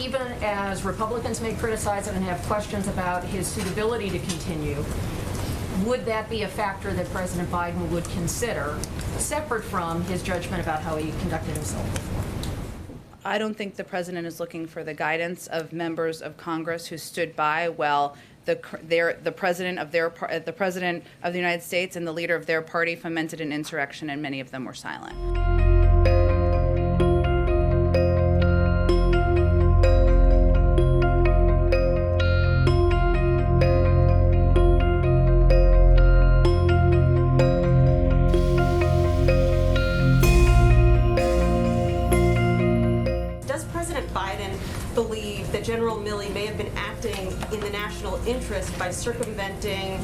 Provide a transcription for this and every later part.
even as Republicans may criticize him and have questions about his suitability to continue, would that be a factor that President Biden would consider, separate from his judgment about how he conducted himself before? I don't think the president is looking for the guidance of members of Congress who stood by while the president of the United States and the leader of their party fomented an insurrection, and many of them were silent. Believe that General Milley may have been acting in the national interest by circumventing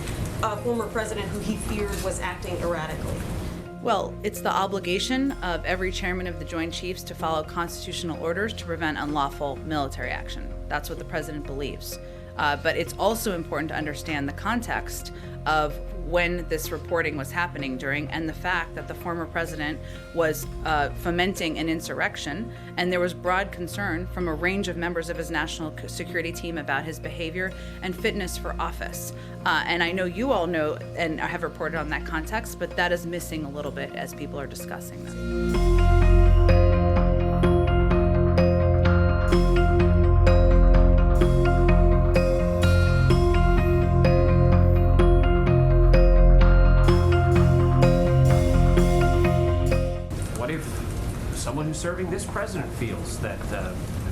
a former president who he feared was acting erratically? Well, it's the obligation of every chairman of the Joint Chiefs to follow constitutional orders to prevent unlawful military action. That's what the president believes. But it's also important to understand the context of when this reporting was happening during, and the fact that the former president was fomenting an insurrection, and there was broad concern from a range of members of his national security team about his behavior and fitness for office. And I know you all know and have reported on that context, but that is missing a little bit as people are discussing this. Someone who's serving this president feels that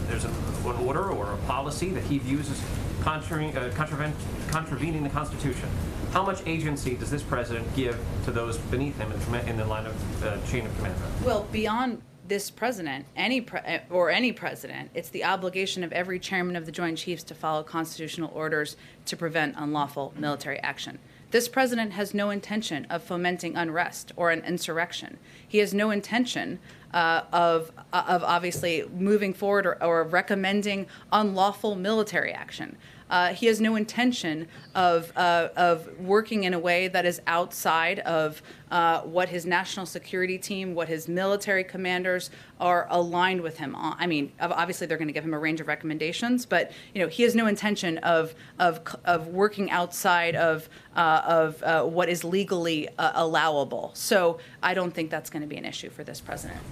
there's an order or a policy that he views as contravening the Constitution. How much agency does this president give to those beneath him in the line of chain of command? Well, beyond this president, any president, it's the obligation of every chairman of the Joint Chiefs to follow constitutional orders to prevent unlawful military action. This president has no intention of fomenting unrest or an insurrection. He has no intention of obviously moving forward or recommending unlawful military action. He has no intention of working in a way that is outside of what his national security team, what his military commanders are aligned with him on. I mean, obviously they're going to give him a range of recommendations, but he has no intention of working outside of what is legally allowable. So I don't think that's going to be an issue for this president.